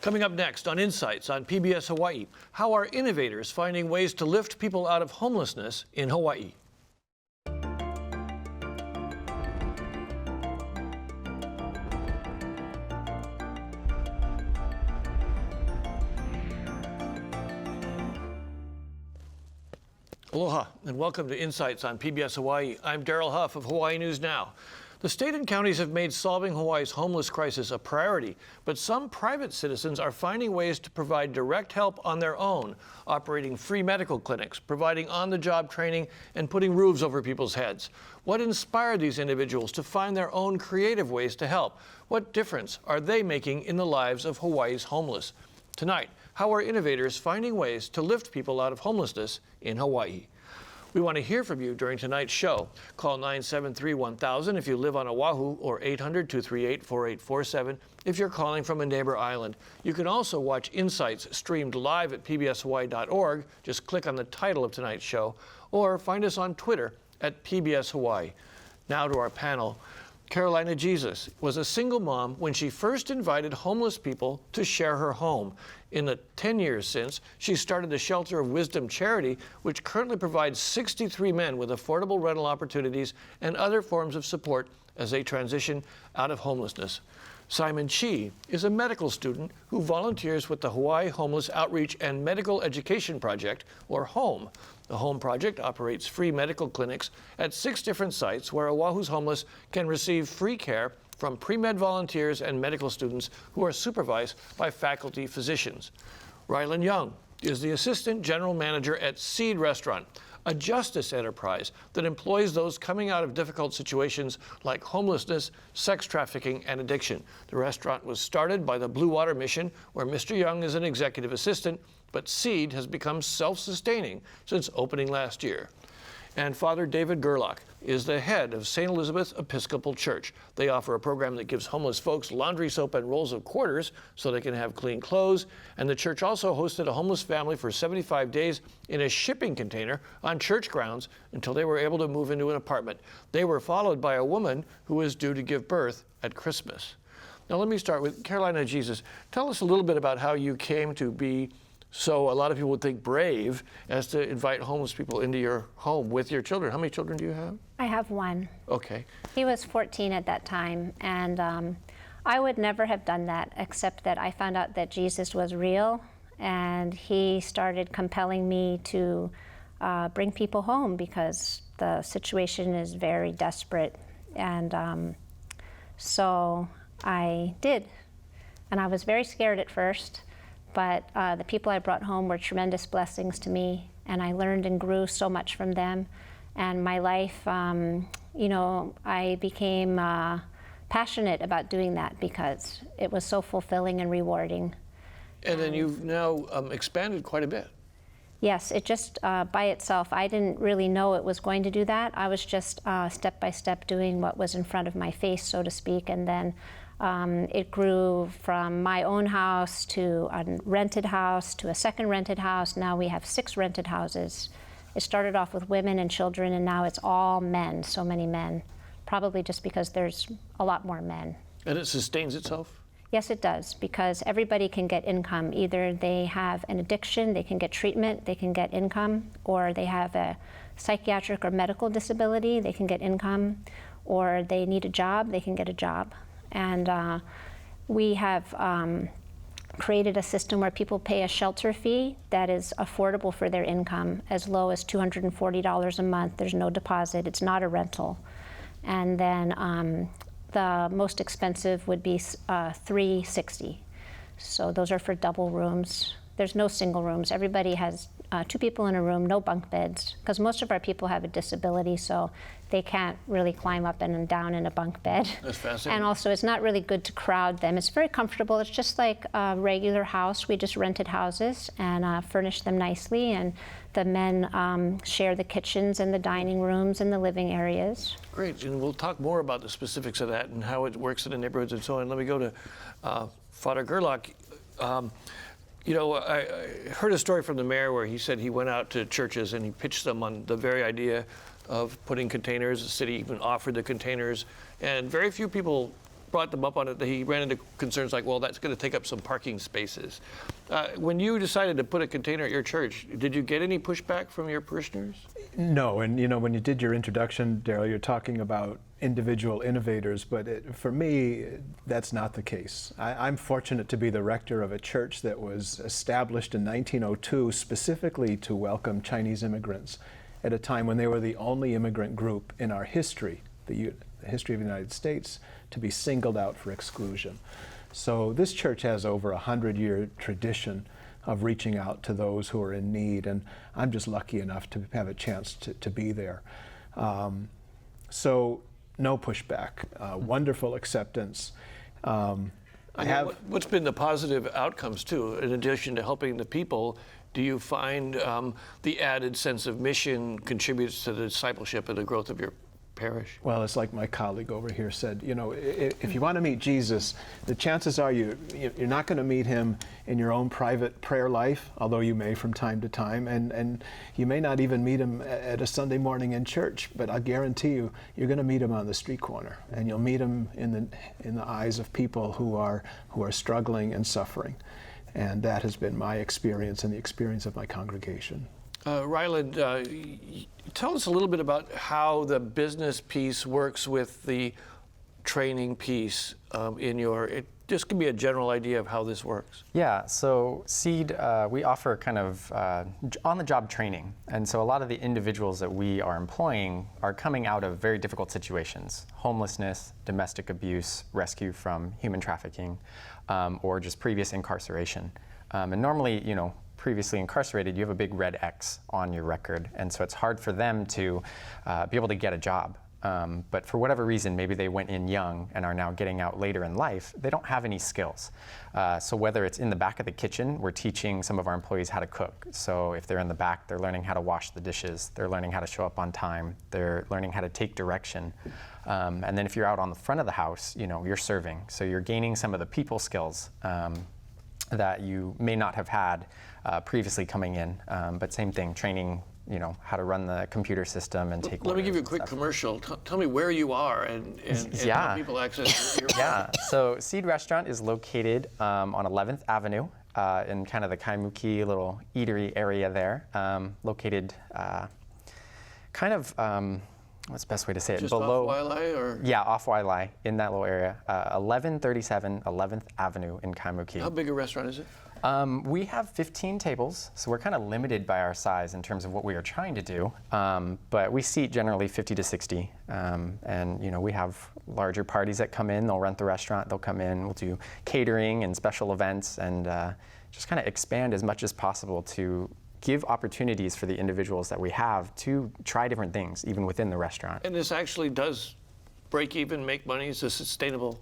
Coming up next on Insights on PBS Hawaii, how are innovators finding ways to lift people out of homelessness in Hawaii? Aloha and welcome to Insights on PBS Hawaii. I'm Daryl Huff of Hawaii News Now. The state and counties have made solving Hawaii's homeless crisis a priority, but some private citizens are finding ways to provide direct help on their own, operating free medical clinics, providing on-the-job training, and putting roofs over people's heads. What inspired these individuals to find their own creative ways to help? What difference are they making in the lives of Hawaii's homeless? Tonight, how are innovators finding ways to lift people out of homelessness in Hawaii? We want to hear from you during tonight's show. Call 973-1000 if you live on Oahu, or 800-238-4847 if you're calling from a neighbor island. You can also watch Insights streamed live at pbshawaii.org. Just click on the title of tonight's show, or find us on Twitter at PBS Hawaii. Now to our panel. Carolina Jesus was a single mom when she first invited homeless people to share her home. In the 10 years since, she started the Shelter of Wisdom charity, which currently provides 63 men with affordable rental opportunities and other forms of support as they transition out of homelessness. Simon Chi is a medical student who volunteers with the Hawaii Homeless Outreach and Medical Education Project, or HOME. The HOME project operates free medical clinics at 6 different sites where Oahu's homeless can receive free care from pre-med volunteers and medical students who are supervised by faculty physicians. Rylan Young is the assistant general manager at Seed Restaurant, a justice enterprise that employs those coming out of difficult situations like homelessness, sex trafficking, and addiction. The restaurant was started by the Blue Water Mission, where Mr. Young is an executive assistant, but Seed has become self-sustaining since opening last year. And Father David Gerlach is the head of St. Elizabeth Episcopal Church. They offer a program that gives homeless folks laundry soap and rolls of quarters so they can have clean clothes. And the church also hosted a homeless family for 75 days in a shipping container on church grounds until they were able to move into an apartment. They were followed by a woman who was due to give birth at Christmas. Now let me start with Carolina Jesus. Tell us a little bit about how you came to be, so a lot of people would think, brave as to invite homeless people into your home with your children. How many children do you have? I have one. Okay. He was 14 at that time, and I would never have done that, except that I found out that Jesus was real, and he started compelling me to bring people home because the situation is very desperate. And so I did. And I was very scared at first, but the people I brought home were tremendous blessings to me, and I learned and grew so much from them. And my life, you know, I became passionate about doing that because it was so fulfilling and rewarding. And then you've now expanded quite a bit. Yes, it just by itself, I didn't really know it was going to do that. I was just step by step doing what was in front of my face, so to speak, and then it grew from my own house to a rented house to a second rented house. Now we have 6 rented houses. It started off with women and children, and now it's all men, so many men, probably just because there's a lot more men. And it sustains itself? Yes, it does, because everybody can get income. Either they have an addiction, they can get treatment, they can get income, or they have a psychiatric or medical disability, they can get income, or they need a job, they can get a job. And we have created a system where people pay a shelter fee that is affordable for their income, as low as $240 a month. There's no deposit, it's not a rental. And then the most expensive would be $360. So those are for double rooms. There's no single rooms. Everybody has 2 people in a room, no bunk beds, because most of our people have a disability, so they can't really climb up and down in a bunk bed. That's fascinating. And also, it's not really good to crowd them. It's very comfortable. It's just like a regular house. We just rented houses and furnished them nicely, and the men share the kitchens and the dining rooms and the living areas. Great, and we'll talk more about the specifics of that and how it works in the neighborhoods and so on. Let me go to Father Gerlach. You know, I heard a story from the mayor where he said he went out to churches and he pitched them on the very idea of putting containers. The city even offered the containers, and very few people brought them up on it, he ran into concerns like, well, that's going to take up some parking spaces. When you decided to put a container at your church, did you get any pushback from your parishioners? No, and when you did your introduction, Daryl, you're talking about individual innovators, but for me, that's not the case. I'm fortunate to be the rector of a church that was established in 1902 specifically to welcome Chinese immigrants at a time when they were the only immigrant group in our history, the history of the United States, to be singled out for exclusion. So this church has over 100-year tradition of reaching out to those who are in need, and I'm just lucky enough to have a chance to be there. So no pushback, wonderful acceptance. What's been the positive outcomes too? In addition to helping the people, do you find the added sense of mission contributes to the discipleship and the growth of your parish? Well, it's like my colleague over here said, if you want to meet Jesus, the chances are you're not going to meet him in your own private prayer life, although you may from time to time, and you may not even meet him at a Sunday morning in church, but I guarantee you, you're going to meet him on the street corner, and you'll meet him in the eyes of people who are struggling and suffering. And that has been my experience and the experience of my congregation. Ryland, tell us a little bit about how the business piece works with the training piece just give me a general idea of how this works. Yeah, so Seed, we offer kind of on-the-job training. And so a lot of the individuals that we are employing are coming out of very difficult situations: homelessness, domestic abuse, rescue from human trafficking, or just previous incarceration. And normally, previously incarcerated, you have a big red X on your record, and so it's hard for them to be able to get a job. But for whatever reason, maybe they went in young and are now getting out later in life, they don't have any skills. So whether it's in the back of the kitchen, we're teaching some of our employees how to cook. So if they're in the back, they're learning how to wash the dishes, they're learning how to show up on time, they're learning how to take direction. And then if you're out on the front of the house, you're serving. So you're gaining some of the people skills that you may not have had previously coming in, but same thing, training, how to run the computer system and take. Let me give you a quick commercial. Tell me where you are and how people access your. Yeah, so Seed Restaurant is located on 11th Avenue in kind of the Kaimuki little eatery area there, located kind of, what's the best way to say it? Just below. Off Waialae, or? Yeah, off Waialae, in that little area. 1137 11th Avenue in Kaimuki. How big a restaurant is it? We have 15 tables, so we're kind of limited by our size in terms of what we are trying to do. But we seat generally 50 to 60. And we have larger parties that come in, they'll rent the restaurant, they'll come in, we'll do catering and special events, and just kind of expand as much as possible to give opportunities for the individuals that we have to try different things, even within the restaurant. And this actually does break even, make money? Is this sustainable?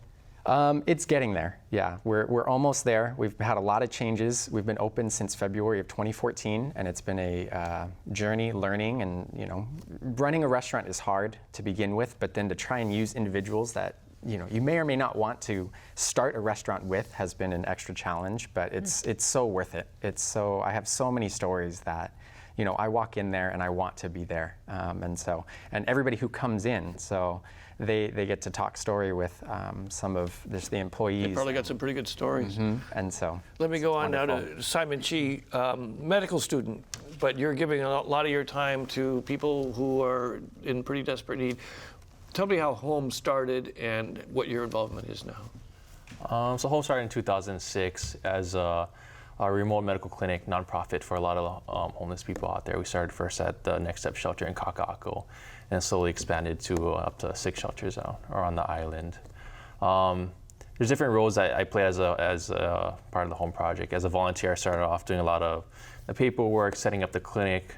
It's getting there, yeah. We're almost there. We've had a lot of changes. We've been open since February of 2014, and it's been a journey learning, and running a restaurant is hard to begin with, but then to try and use individuals that you may or may not want to start a restaurant with has been an extra challenge, but it's so worth it. I have so many stories that I walk in there and I want to be there, and everybody who comes in, so they get to talk story with some of the employees. They probably got some pretty good stories. Mm-hmm. And so let me go on wonderful. now to Simon Chi, medical student, but you're giving a lot of your time to people who are in pretty desperate need. Tell me how Home started and what your involvement is now. So Home started in 2006 as a remote medical clinic nonprofit for a lot of homeless people out there. We started first at the Next Step shelter in Kaka'ako, and slowly expanded to up to 6 shelters around the island. There's different roles I play as a part of the Home project. As a volunteer, I started off doing a lot of the paperwork, setting up the clinic.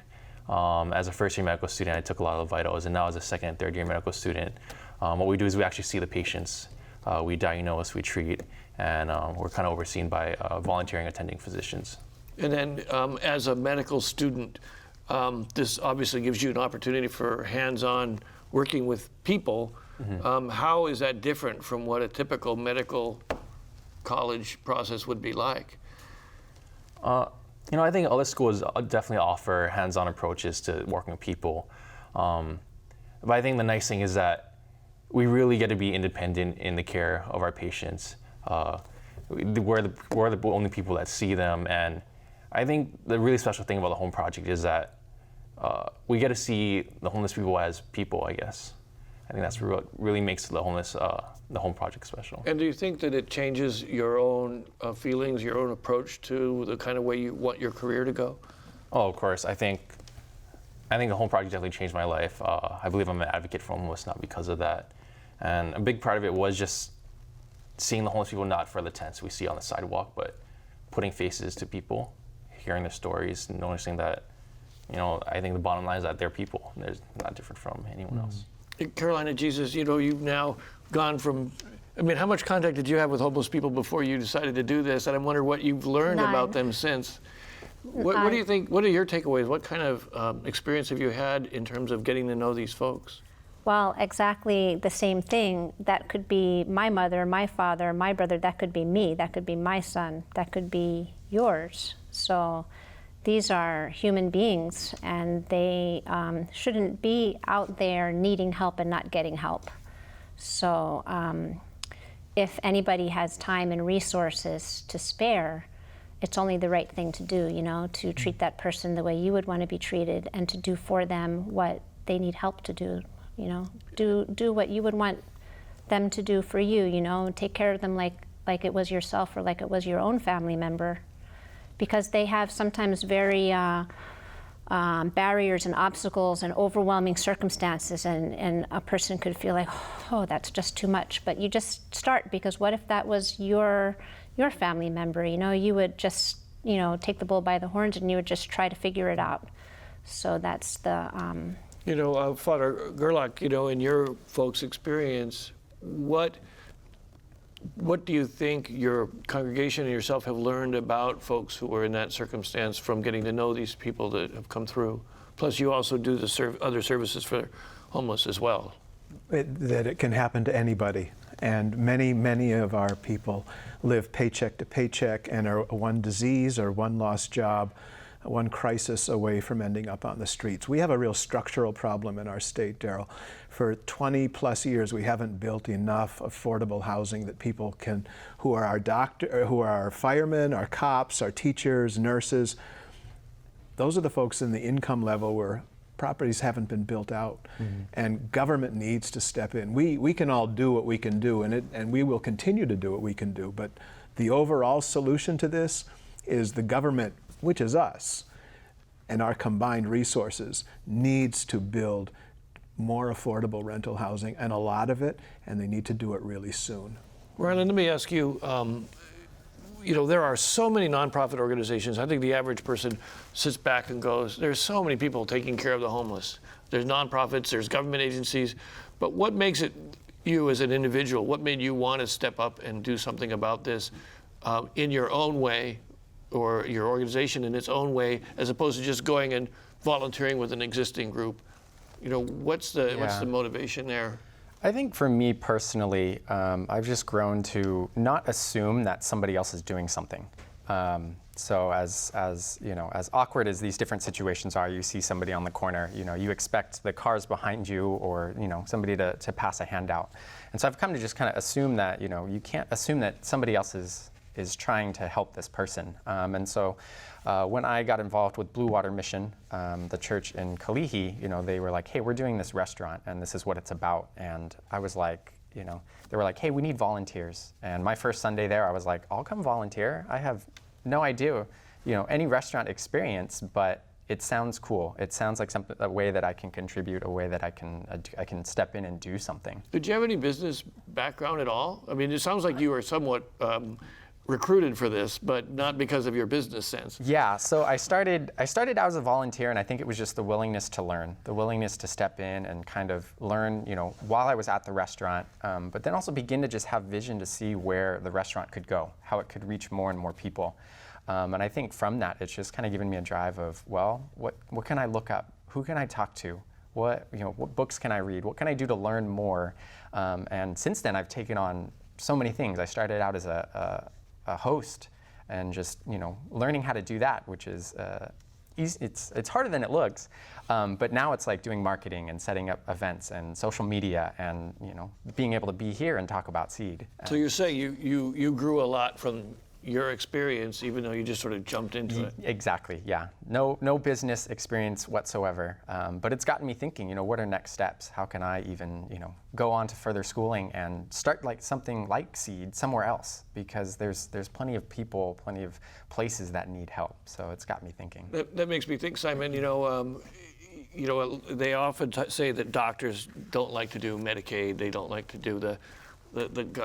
As a first-year medical student, I took a lot of vitals, and now as a second and third-year medical student, what we do is we actually see the patients. We diagnose, we treat, and we're kind of overseen by volunteering attending physicians. And then as a medical student, this obviously gives you an opportunity for hands-on working with people. Mm-hmm. How is that different from what a typical medical college process would be like? I think other schools definitely offer hands-on approaches to working with people. But I think the nice thing is that we really get to be independent in the care of our patients. We're the only people that see them, and I think the really special thing about the Home Project is that we get to see the homeless people as people, I guess. I think that's what really makes the Home Project special. And do you think that it changes your own feelings, your own approach to the kind of way you want your career to go? Oh, of course. I think the Home Project definitely changed my life. I believe I'm an advocate for homeless now because of that. And a big part of it was just seeing the homeless people not for the tents we see on the sidewalk, but putting faces to people, hearing their stories, and noticing that, I think the bottom line is that they're people. And they're not different from anyone else. Carolina, Jesus, you've now gone from, how much contact did you have with homeless people before you decided to do this? And I'm wondering what you've learned about them since. What do you think, what are your takeaways? What kind of experience have you had in terms of getting to know these folks? Well, exactly the same thing. That could be my mother, my father, my brother. That could be me. That could be my son. That could be yours. So these are human beings, and they shouldn't be out there needing help and not getting help. So if anybody has time and resources to spare, it's only the right thing to do, to treat that person the way you would want to be treated and to do for them what they need help to do. Do what you would want them to do for you, take care of them like it was yourself or like it was your own family member. Because they have sometimes very barriers and obstacles and overwhelming circumstances, and a person could feel like, oh, that's just too much. But you just start, because what if that was your family member? You would just, take the bull by the horns and you would just try to figure it out. So that's the... Father Gerlach, in your folks' experience, what do you think your congregation and yourself have learned about folks who are in that circumstance from getting to know these people that have come through? Plus, you also do the other services for homeless as well. That it can happen to anybody. And many, many of our people live paycheck to paycheck and are one disease or one lost job, one crisis away from ending up on the streets. We have a real structural problem in our state, Daryl. For 20 plus years, we haven't built enough affordable housing that people can, who are our firemen, our cops, our teachers, nurses. Those are the folks in the income level where properties haven't been built out. And government needs to step in. We can all do what we can do, and we will continue to do what we can do. But the overall solution to this is the government, which is us, and our combined resources, needs to build more affordable rental housing, and a lot of it, and they need to do it really soon. Rylan, let me ask you, there are so many nonprofit organizations. I think the average person sits back and goes, there's so many people taking care of the homeless. There's nonprofits, there's government agencies, but what makes it you as an individual? What made you want to step up and do something about this in your own way, or your organization in its own way, as opposed to just going and volunteering with an existing group? What's the motivation there? I think for me personally, I've just grown to not assume that somebody else is doing something. So as awkward as these different situations are, you see somebody on the corner, you expect the cars behind you or, somebody to pass a handout. And so I've come to just kind of assume that, you can't assume that somebody else is trying to help this person. And so when I got involved with Blue Water Mission, the church in Kalihi, they were like, hey, we're doing this restaurant and this is what it's about. And I was like, they were like, hey, we need volunteers. And my first Sunday there, I was like, I'll come volunteer. I have no idea, any restaurant experience, but it sounds cool. It sounds like a way that I can contribute, a way that I can step in and do something. Did you have any business background at all? It sounds like you were somewhat recruited for this, but not because of your business sense. Yeah, so I started out as a volunteer, and I think it was just the willingness to learn, the willingness to step in and kind of learn, while I was at the restaurant, but then also begin to just have vision to see where the restaurant could go, how it could reach more and more people. And I think from that, it's just kind of given me a drive of, well, what can I look up? Who can I talk to? What books can I read? What can I do to learn more? And since then, I've taken on so many things. I started out as a host and just learning how to do that, which is easy, it's harder than it looks. But now it's like doing marketing and setting up events and social media and being able to be here and talk about seed. So you're saying you grew a lot from your experience, even though you just sort of jumped into it. Exactly, yeah. No business experience whatsoever, but it's gotten me thinking, what are next steps? How can I even, go on to further schooling and start like something like seed somewhere else? Because there's plenty of people, plenty of places that need help. So it's got me thinking. That makes me think, Simon, they often say that doctors don't like to do Medicaid, they don't like to do the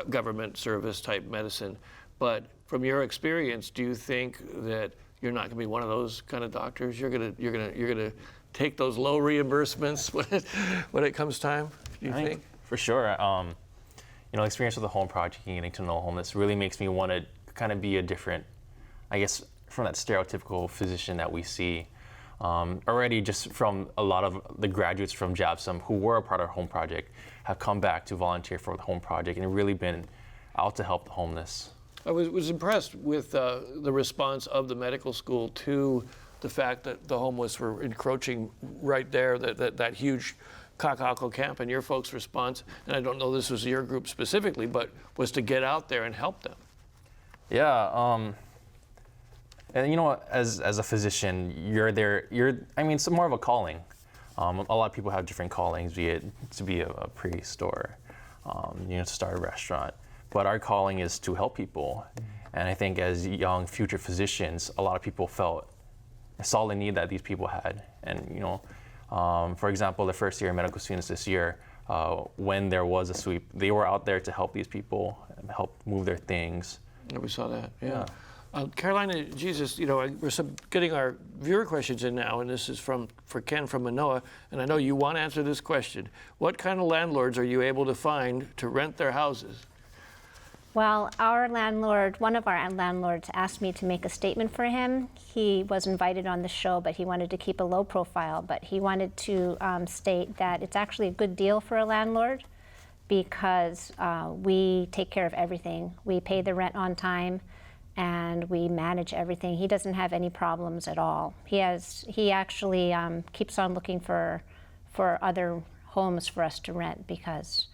government service type medicine. But from your experience, do you think that you're not going to be one of those kind of doctors? You're gonna take those low reimbursements when it comes time. Do you think? For sure. Experience with the home project and getting to know homeless really makes me want to kind of be a different, I guess, from that stereotypical physician that we see. Already just from a lot of the graduates from JABSOM who were a part of our home project have come back to volunteer for the home project and really been out to help the homeless. I was impressed with the response of the medical school to the fact that the homeless were encroaching right there, that huge Kaka'ako camp, and your folks' response, and I don't know this was your group specifically, but was to get out there and help them. Yeah, and as a physician, you're there, it's more of a calling. A lot of people have different callings, be it to be a priest or, to start a restaurant. But our calling is to help people. And I think as young future physicians, a lot of people saw the need that these people had. And, for example, the first year medical students this year, when there was a sweep, they were out there to help these people, help move their things. Yeah, we saw that, yeah. Carolina, Jesus, we're getting our viewer questions in now, and this is for Ken from Manoa, and I know you want to answer this question. What kind of landlords are you able to find to rent their houses? Well, one of our landlords asked me to make a statement for him. He was invited on the show, but he wanted to keep a low profile. But he wanted to state that it's actually a good deal for a landlord because we take care of everything. We pay the rent on time and we manage everything. He doesn't have any problems at all. He actually keeps on looking for other homes for us to rent because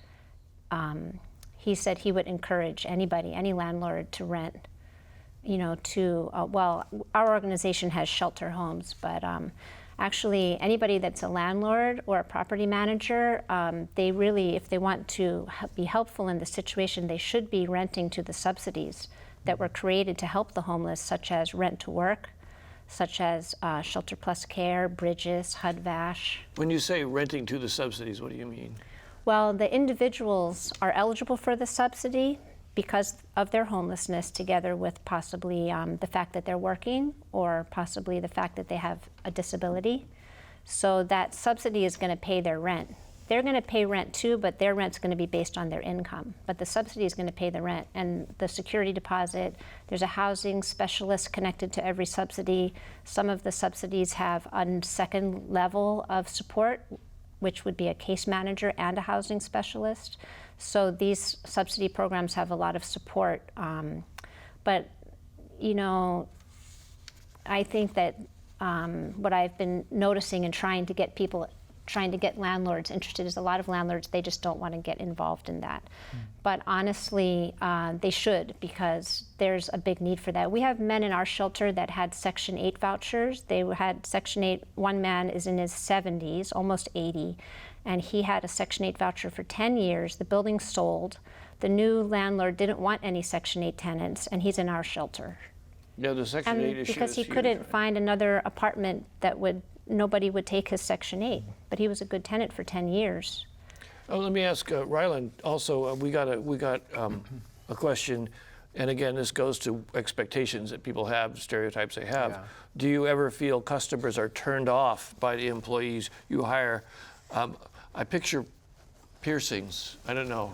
he said he would encourage any landlord to rent, our organization has shelter homes, but actually anybody that's a landlord or a property manager, they really, if they want to be helpful in the situation, they should be renting to the subsidies that were created to help the homeless, such as Rent to Work, such as Shelter Plus Care, Bridges, HUD-VASH. When you say renting to the subsidies, what do you mean? Well, the individuals are eligible for the subsidy because of their homelessness, together with possibly the fact that they're working or possibly the fact that they have a disability. So that subsidy is going to pay their rent. They're going to pay rent too, but their rent's going to be based on their income. But the subsidy is going to pay the rent and the security deposit. There's a housing specialist connected to every subsidy. Some of the subsidies have a second level of support, which would be a case manager and a housing specialist. So these subsidy programs have a lot of support. But, I think that what I've been noticing and trying to get landlords interested is a lot of landlords, they just don't want to get involved in that. But honestly, they should, because there's a big need for that. We have men in our shelter that had Section 8 vouchers. They had Section 8, one man is in his 70s, almost 80, and he had a Section 8 voucher for 10 years. The building sold. The new landlord didn't want any Section 8 tenants, and he's in our shelter. Yeah, the Section 8 issue because is he huge, couldn't right? find another apartment that nobody would take his Section 8, but he was a good tenant for 10 years. Oh, let me ask Ryland also, we got a question, and again, this goes to expectations that people have, stereotypes they have. Yeah. Do you ever feel customers are turned off by the employees you hire? I picture piercings, I don't know.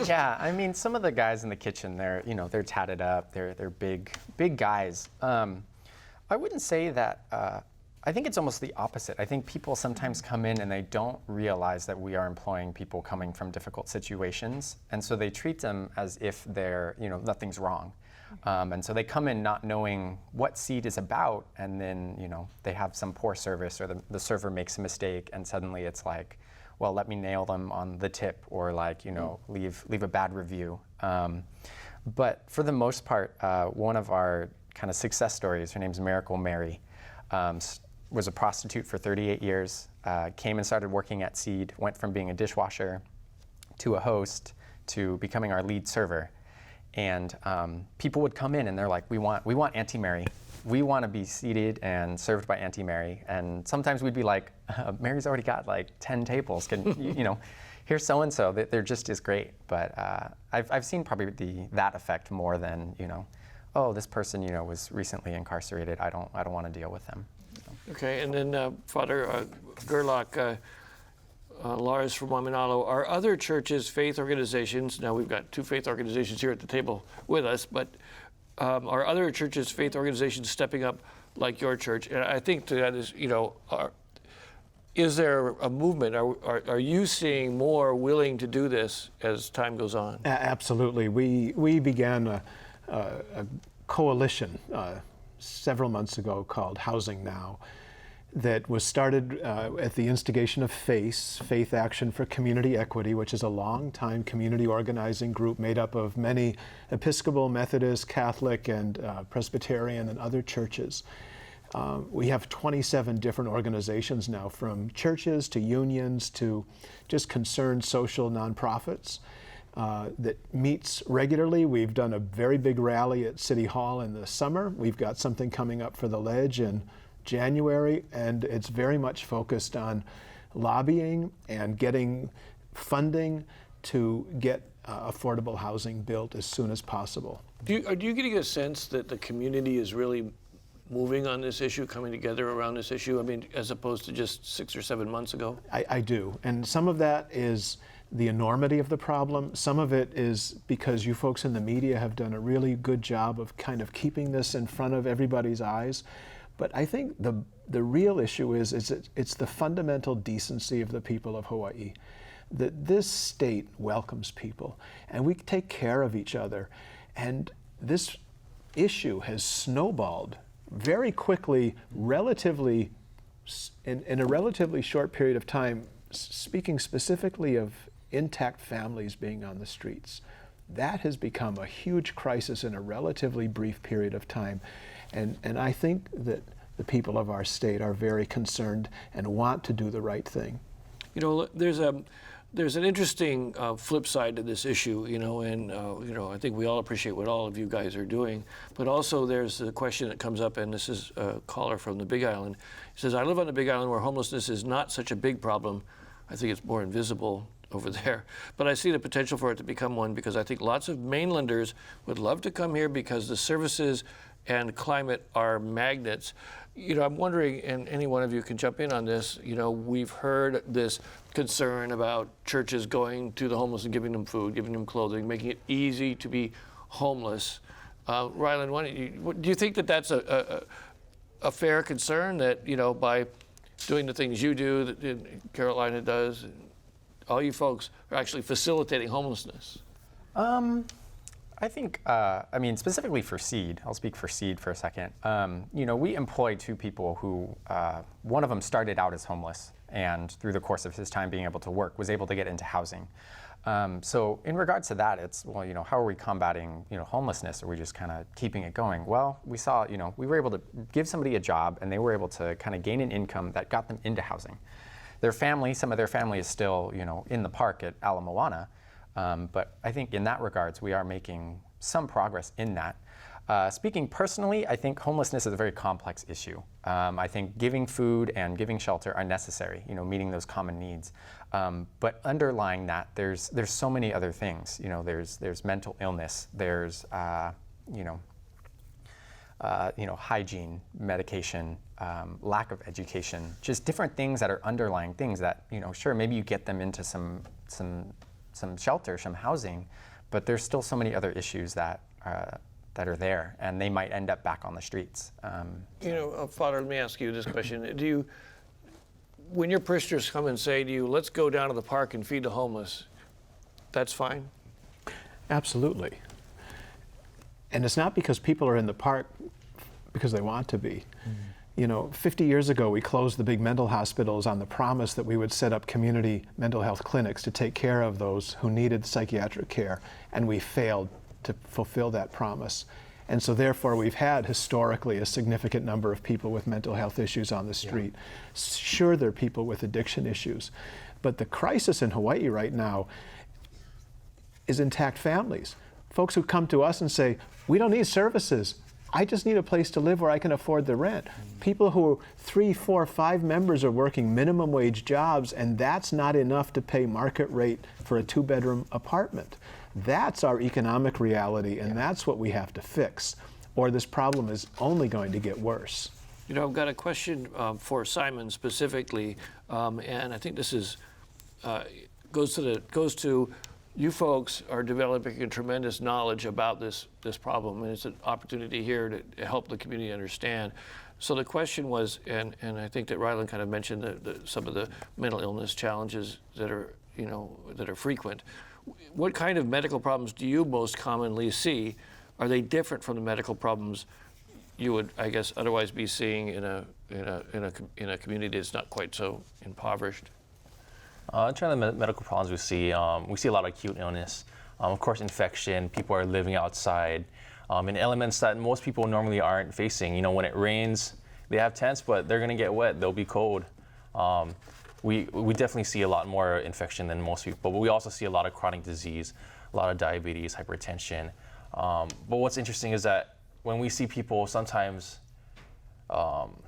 Yeah, some of the guys in the kitchen, they're tatted up, they're big guys. I wouldn't say that. I think it's almost the opposite. I think people sometimes come in and they don't realize that we are employing people coming from difficult situations, and so they treat them as if they're, nothing's wrong. And so they come in not knowing what Seed is about, and then they have some poor service, or the server makes a mistake, and suddenly it's like, well, let me nail them on the tip, or leave a bad review. But for the most part, one of our kind of success stories, her name's Miracle Mary, was a prostitute for 38 years, came and started working at Seed, went from being a dishwasher to a host to becoming our lead server. And people would come in and they're like, we want Auntie Mary. We want to be seated and served by Auntie Mary. And sometimes we'd be like, Mary's already got like 10 tables. Can here's so-and-so. They're just as great. But I've seen probably that effect more than, oh, this person, was recently incarcerated. I don't want to deal with them. So. Okay, and then Father Gerlach, Lars from Waminalo, are other churches, faith organizations, now we've got two faith organizations here at the table with us, but are other churches, faith organizations stepping up like your church? And I think that is, is there a movement? Are you seeing more willing to do this as time goes on? Absolutely. We began a coalition several months ago called Housing Now, that was started at the instigation of Faith Action for Community Equity, which is a long-time community organizing group made up of many Episcopal, Methodist, Catholic, and Presbyterian and other churches. We have 27 different organizations now, from churches to unions to just concerned social nonprofits, that meets regularly. We've done a very big rally at City Hall in the summer. We've got something coming up for the Ledge in January, and it's very much focused on lobbying and getting funding to get affordable housing built as soon as possible. Are you getting a sense that the community is really moving on this issue, coming together around this issue? I mean, as opposed to just 6 or 7 months ago? I do, and some of that is the enormity of the problem. Some of it is because you folks in the media have done a really good job of kind of keeping this in front of everybody's eyes. But I think the real issue is it's the fundamental decency of the people of Hawaii. That this state welcomes people, and we take care of each other. And this issue has snowballed very quickly, in a relatively short period of time, speaking specifically of intact families being on the streets. That has become a huge crisis in a relatively brief period of time. And I think that the people of our state are very concerned and want to do the right thing. There's an interesting flip side to this issue, and I think we all appreciate what all of you guys are doing. But also there's the question that comes up, and this is a caller from the Big Island. He says, I live on the Big Island where homelessness is not such a big problem. I think it's more invisible over there. But I see the potential for it to become one, because I think lots of mainlanders would love to come here because the services and climate are magnets. I'm wondering, and any one of you can jump in on this, we've heard this concern about churches going to the homeless and giving them food, giving them clothing, making it easy to be homeless. Rylan, do you think that that's a fair concern, that, by doing the things you do, that Carolina does, all you folks are actually facilitating homelessness? I think, specifically for Seed, I'll speak for Seed for a second. We employ two people who, one of them started out as homeless, and through the course of his time being able to work, was able to get into housing. So in regards to that, it's, how are we combating, homelessness? Are we just kind of keeping it going? Well, we saw, we were able to give somebody a job, and they were able to kind of gain an income that got them into housing. Some of their family is still, in the park at Ala Moana. But I think in that regards, we are making some progress in that. Speaking personally, I think homelessness is a very complex issue. I think giving food and giving shelter are necessary, meeting those common needs. But underlying that, there's so many other things. There's mental illness, there's hygiene, medication, lack of education, just different things that are underlying things that, sure, maybe you get them into some shelter, some housing, but there's still so many other issues that are there, and they might end up back on the streets. Father, let me ask you this question. When your parishioners come and say to you, let's go down to the park and feed the homeless, that's fine? Absolutely. And it's not because people are in the park because they want to be. You know, 50 years ago, we closed the big mental hospitals on the promise that we would set up community mental health clinics to take care of those who needed psychiatric care, and we failed to fulfill that promise. And so therefore, we've had historically a significant number of people with mental health issues on the street. Sure, there are people with addiction issues, but the crisis in Hawaii right now is intact families. Folks who come to us and say, we don't need services. I just need a place to live where I can afford the rent. People who are 3, 4, 5 members are working minimum wage jobs, and that's not enough to pay market rate for a 2-bedroom apartment. That's our economic reality, and that's what we have to fix, or this problem is only going to get worse. You know, I've got a question for Simon specifically, and I think this is goes to you folks are developing a tremendous knowledge about this problem, and it's an opportunity here to help the community understand. So the question was, and I think that Rylan kind of mentioned some of the mental illness challenges that are, you know, that are frequent. What kind of medical problems do you most commonly see? Are they different from the medical problems you would, I guess, otherwise be seeing in a community that's not quite so impoverished? In terms of the medical problems we see a lot of acute illness. Of course, infection, people are living outside in elements that most people normally aren't facing. You know, when it rains, they have tents, but they're gonna get wet, they'll be cold. We definitely see a lot more infection than most people, but we also see a lot of chronic disease, a lot of diabetes, hypertension. But what's interesting is that when we see people, sometimes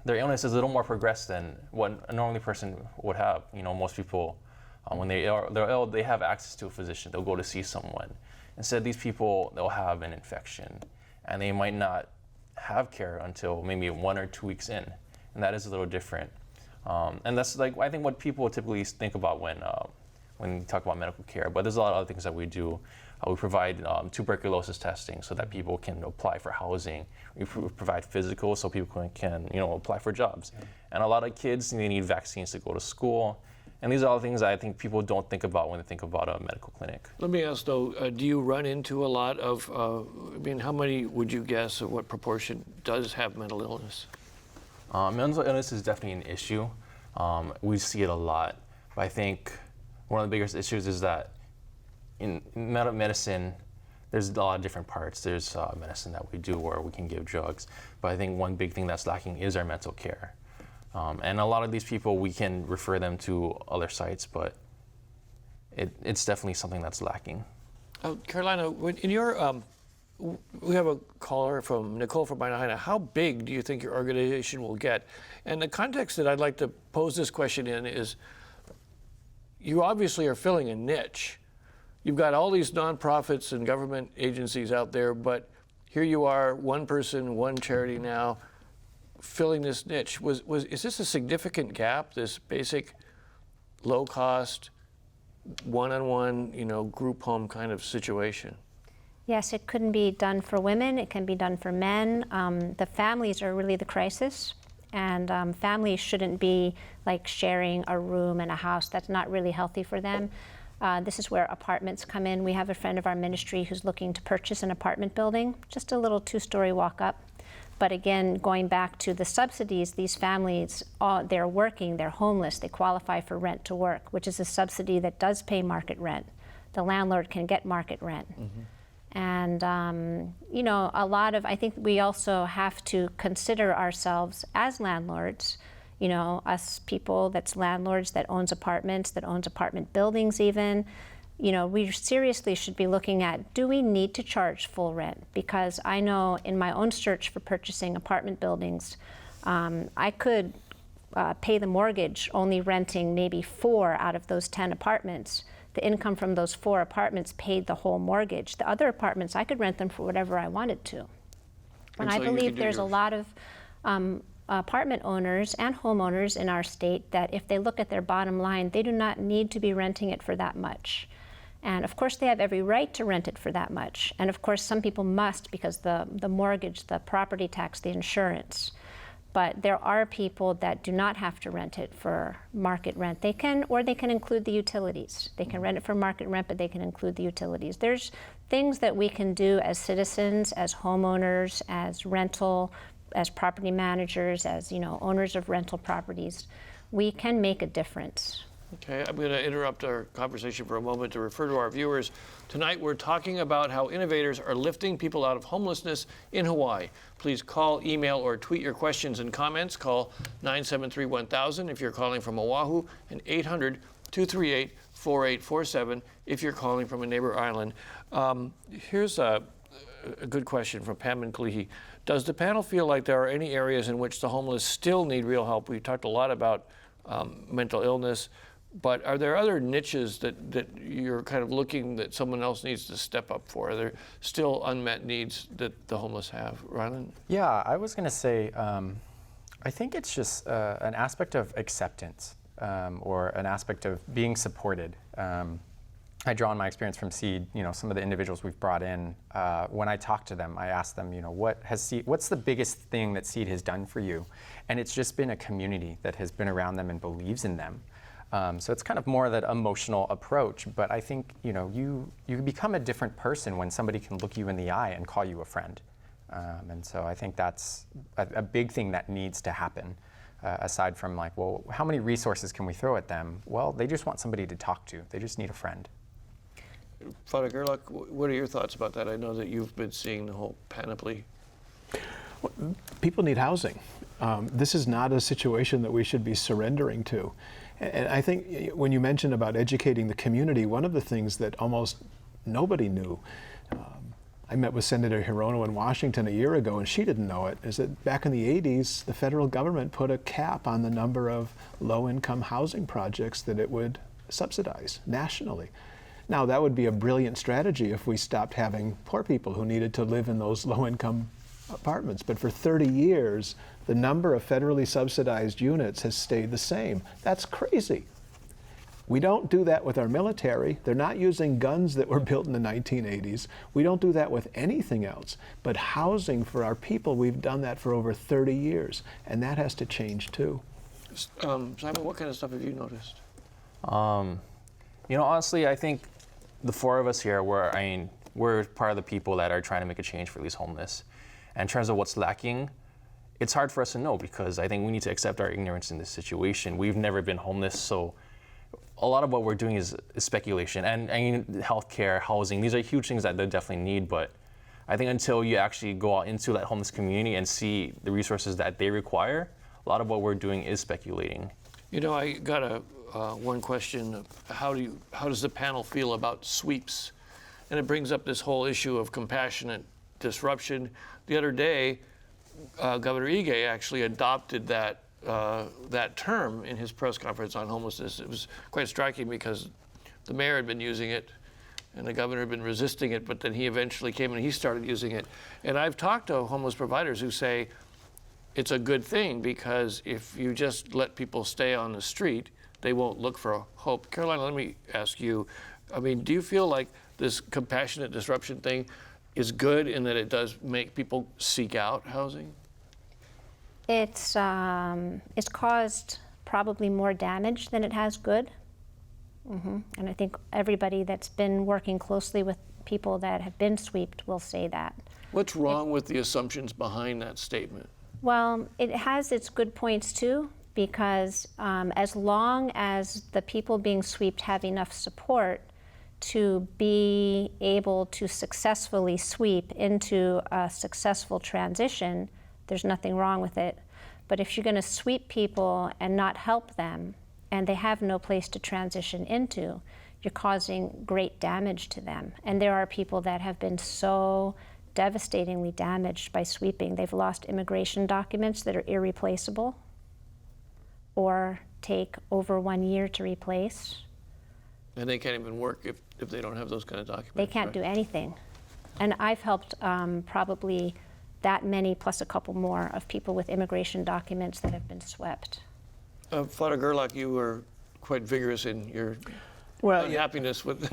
their illness is a little more progressed than what a normal person would have. You know, most people, when they're ill, they have access to a physician. They'll go to see someone. Instead, these people, they'll have an infection, and they might not have care until maybe 1 or 2 weeks in, and that is a little different. And that's like, I think what people typically think about when we talk about medical care. But there's a lot of other things that we do. We provide tuberculosis testing so that people can apply for housing. We provide physicals so people can apply for jobs. Yeah. And a lot of kids, they need vaccines to go to school. And these are all things that I think people don't think about when they think about a medical clinic. Let me ask though, do you run into a lot of, how many would you guess, or what proportion does have mental illness? Mental illness is definitely an issue. We see it a lot. But I think one of the biggest issues is that in medicine, there's a lot of different parts. There's medicine that we do where we can give drugs. But I think one big thing that's lacking is our mental care. And a lot of these people, we can refer them to other sites, but it's definitely something that's lacking. Carolina, in your, we have a caller from Nicole from Lahaina. How big do you think your organization will get? And the context that I'd like to pose this question in is, you obviously are filling a niche. You've got all these nonprofits and government agencies out there, but here you are, one person, one charity now, filling this niche. Is this a significant gap, this basic, low-cost, one-on-one, group home kind of situation? Yes, it couldn't be done for women. It can be done for men. The families are really the crisis, and families shouldn't be like sharing a room and a house. That's not really healthy for them. This is where apartments come in. We have a friend of our ministry who's looking to purchase an apartment building, just a little 2-story walk-up. But again, going back to the subsidies, these families, they're working, they're homeless, they qualify for rent to work, which is a subsidy that does pay market rent. The landlord can get market rent. Mm-hmm. And, I think we also have to consider ourselves as landlords, us people that's landlords, that owns apartments, that owns apartment buildings even. We seriously should be looking at, do we need to charge full rent? Because I know in my own search for purchasing apartment buildings, I could pay the mortgage only renting maybe 4 out of those 10 apartments. The income from those 4 apartments paid the whole mortgage. The other apartments, I could rent them for whatever I wanted to. And I believe there's a lot of apartment owners and homeowners in our state that if they look at their bottom line, they do not need to be renting it for that much. And of course they have every right to rent it for that much. And of course some people must because the mortgage, the property tax, the insurance. But there are people that do not have to rent it for market rent. They can include the utilities. They can rent it for market rent, but they can include the utilities. There's things that we can do as citizens, as homeowners, as as property managers, as owners of rental properties, we can make a difference. Okay, I'm going to interrupt our conversation for a moment to refer to our viewers. Tonight we're talking about how innovators are lifting people out of homelessness in Hawaii. Please call, email, or tweet your questions and comments. Call 973-1000 if you're calling from Oahu, and 800-238-4847 if you're calling from a neighbor island. Here's a good question from Pam and Kalihi. Does the panel feel like there are any areas in which the homeless still need real help? We talked a lot about mental illness, but are there other niches that you're kind of looking that someone else needs to step up for? Are there still unmet needs that the homeless have? Rylan? Yeah, I was going to say, I think it's just an aspect of acceptance or an aspect of being supported. I draw on my experience from SEED, some of the individuals we've brought in, when I talk to them, I ask them, what's the biggest thing that SEED has done for you? And it's just been a community that has been around them and believes in them. So it's kind of more that emotional approach, but I think, you become a different person when somebody can look you in the eye and call you a friend. And so I think that's a big thing that needs to happen, aside from like, well, how many resources can we throw at them? Well, they just want somebody to talk to. They just need a friend. Father Gerlach, what are your thoughts about that? I know that you've been seeing the whole panoply. People need housing. This is not a situation that we should be surrendering to. And I think when you mentioned about educating the community, one of the things that almost nobody knew, I met with Senator Hirono in Washington a year ago, and she didn't know it, is that back in the 80s, the federal government put a cap on the number of low-income housing projects that it would subsidize nationally. Now, that would be a brilliant strategy if we stopped having poor people who needed to live in those low-income apartments. But for 30 years, the number of federally subsidized units has stayed the same. That's crazy. We don't do that with our military. They're not using guns that were built in the 1980s. We don't do that with anything else. But housing for our people, we've done that for over 30 years. And that has to change too. Simon, what kind of stuff have you noticed? Honestly, I think the four of us here, we're part of the people that are trying to make a change for these homeless. And in terms of what's lacking, it's hard for us to know because I think we need to accept our ignorance in this situation. We've never been homeless, so a lot of what we're doing is speculation. And healthcare, housing, these are huge things that they definitely need, but I think until you actually go out into that homeless community and see the resources that they require, a lot of what we're doing is speculating. I got one question. How does the panel feel about sweeps? And it brings up this whole issue of compassionate disruption. The other day, Governor Ige actually adopted that term in his press conference on homelessness. It was quite striking because the mayor had been using it and the governor had been resisting it, but then he eventually came and he started using it. And I've talked to homeless providers who say it's a good thing because if you just let people stay on the street, they won't look for hope. Caroline, let me ask you, do you feel like this compassionate disruption thing is good in that it does make people seek out housing? It's caused probably more damage than it has good. And I think everybody that's been working closely with people that have been sweeped will say that. What's wrong with the assumptions behind that statement? Well, it has its good points too, because as long as the people being sweeped have enough support to be able to successfully sweep into a successful transition, there's nothing wrong with it. But if you're going to sweep people and not help them, and they have no place to transition into, you're causing great damage to them. And there are people that have been so devastatingly damaged by sweeping. They've lost immigration documents that are irreplaceable or take over 1 year to replace. And they can't even work if they don't have those kind of documents. They can't do anything. And I've helped probably that many plus a couple more of people with immigration documents that have been swept. Father Gerlach, you were quite vigorous in your unhappiness with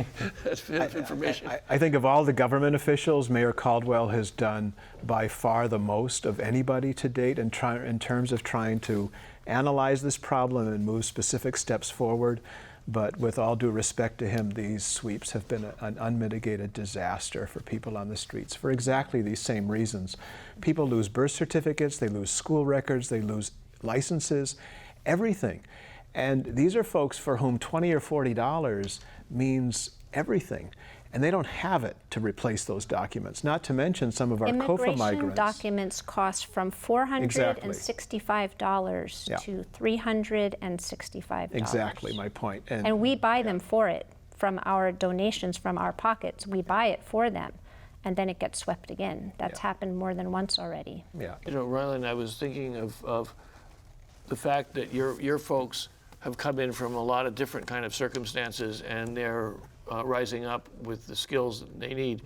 that information. I think of all the government officials, Mayor Caldwell has done by far the most of anybody to date in terms of trying to analyze this problem and move specific steps forward. But with all due respect to him, these sweeps have been an unmitigated disaster for people on the streets for exactly these same reasons. People lose birth certificates, they lose school records, they lose licenses, everything. And these are folks for whom $20 or $40 means everything. And they don't have it to replace those documents, not to mention some of our COFA migrants. Immigration documents cost from $465 to $365. Exactly my point. And we buy them for it from our donations from our pockets. We buy it for them, and then it gets swept again. That's happened more than once already. Yeah. You know, Ryland, I was thinking of the fact that your folks have come in from a lot of different kind of circumstances, and they're rising up with the skills that they need.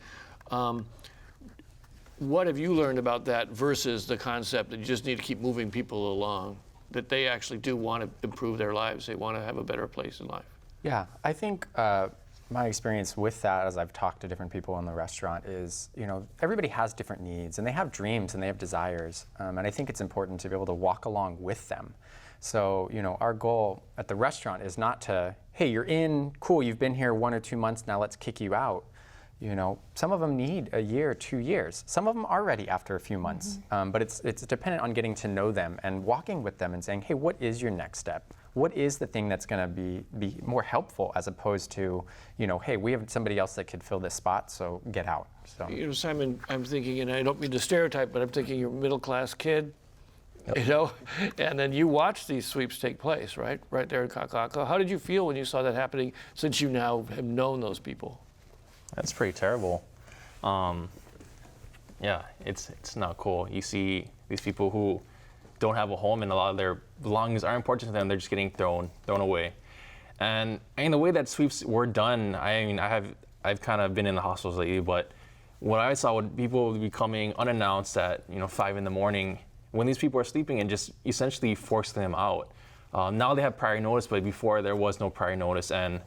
What have you learned about that versus the concept that you just need to keep moving people along, that they actually do want to improve their lives, they want to have a better place in life? Yeah, I think my experience with that, as I've talked to different people in the restaurant, is, you know, everybody has different needs and they have dreams and they have desires. And I think it's important to be able to walk along with them. So, you know, our goal at the restaurant is not to, hey, you're in, cool, you've been here 1 or 2 months, now let's kick you out. You know, some of them need a year, 2 years. Some of them are ready after a few months. But it's dependent on getting to know them and walking with them and saying, hey, what is your next step? What is the thing that's going to be more helpful, as opposed to, you know, hey, we have somebody else that could fill this spot, so get out. So, You know, Simon, I'm thinking, and I don't mean to stereotype, but I'm thinking you're a middle-class kid, you know, and then you watch these sweeps take place, right there in Kaka'ako. How did you feel when you saw that happening, since you now have known those people? That's pretty terrible. Yeah, it's not cool. You see these people who don't have a home, and a lot of their belongings are important to them. They're just getting thrown away. And the way that sweeps were done, I mean, I've kind of been in the hostels lately, but what I saw, when people would be coming unannounced at 5 in the morning, when these people are sleeping, and just essentially forcing them out. Now they have prior notice, but before there was no prior notice. And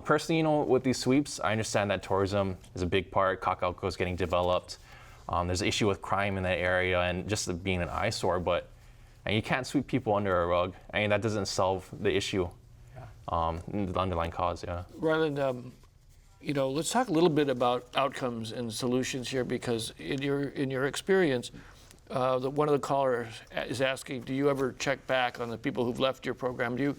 personally, you know, with these sweeps, I understand that tourism is a big part. Kaka'ako is getting developed. There's an issue with crime in that area and just being an eyesore, but you can't sweep people under a rug. I mean, that doesn't solve the issue, the underlying cause, yeah. Ryland, you know, let's talk a little bit about outcomes and solutions here, because in your experience, one of the callers is asking, do you ever check back on the people who've left your program? Do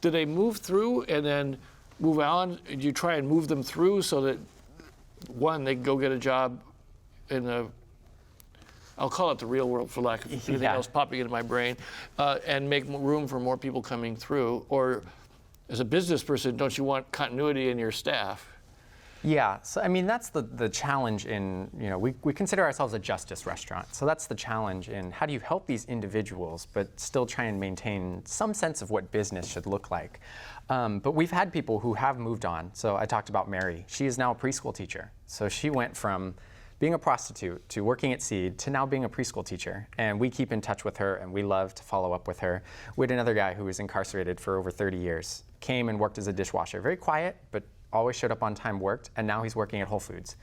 they move through and then move on? Do you try and move them through so that, one, they can go get a job in I'll call it the real world for lack of anything else popping into my brain, and make room for more people coming through? Or as a business person, don't you want continuity in your staff? yeah, so I mean, that's the challenge in, you know, we consider ourselves a justice restaurant. So that's the challenge in how do you help these individuals, but still try and maintain some sense of what business should look like. But we've had people who have moved on. So I talked about Mary. She is now a preschool teacher. So she went from being a prostitute to working at Seed to now being a preschool teacher. And we keep in touch with her, and we love to follow up with her. We had another guy who was incarcerated for over 30 years, came and worked as a dishwasher. Very quiet, but always showed up on time, worked, and now he's working at Whole Foods.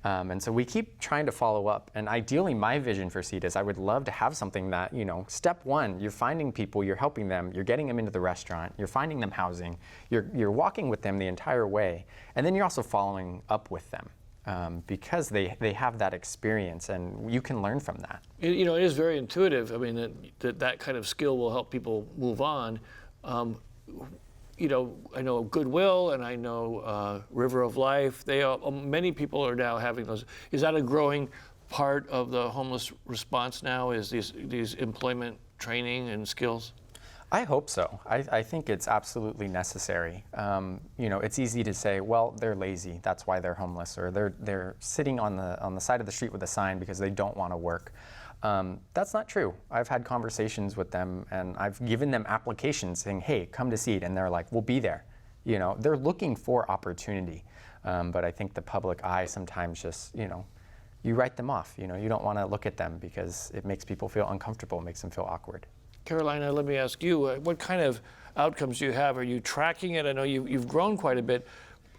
And so we keep trying to follow up. And ideally, my vision for Seed is I would love to have something that, you know, step one, you're finding people, you're helping them, you're getting them into the restaurant, you're finding them housing, you're walking with them the entire way, and then you're also following up with them. Because they have that experience, and you can learn from that. You know, it is very intuitive. I mean, that kind of skill will help people move on. You know, I know Goodwill, and I know River of Life. Many people are now having those. Is that a growing part of the homeless response now? Is these employment training and skills? I hope so. I think it's absolutely necessary. You know, it's easy to say, well, they're lazy, that's why they're homeless, or they're sitting on the side of the street with a sign because they don't want to work. That's not true. I've had conversations with them, and I've given them applications saying, hey, come to Seed, and they're like, we'll be there. You know, they're looking for opportunity. But I think the public eye sometimes just, you know, you write them off. You know, you don't want to look at them because it makes people feel uncomfortable, makes them feel awkward. Carolina, let me ask you, what kind of outcomes do you have? Are you tracking it? I know you've grown quite a bit.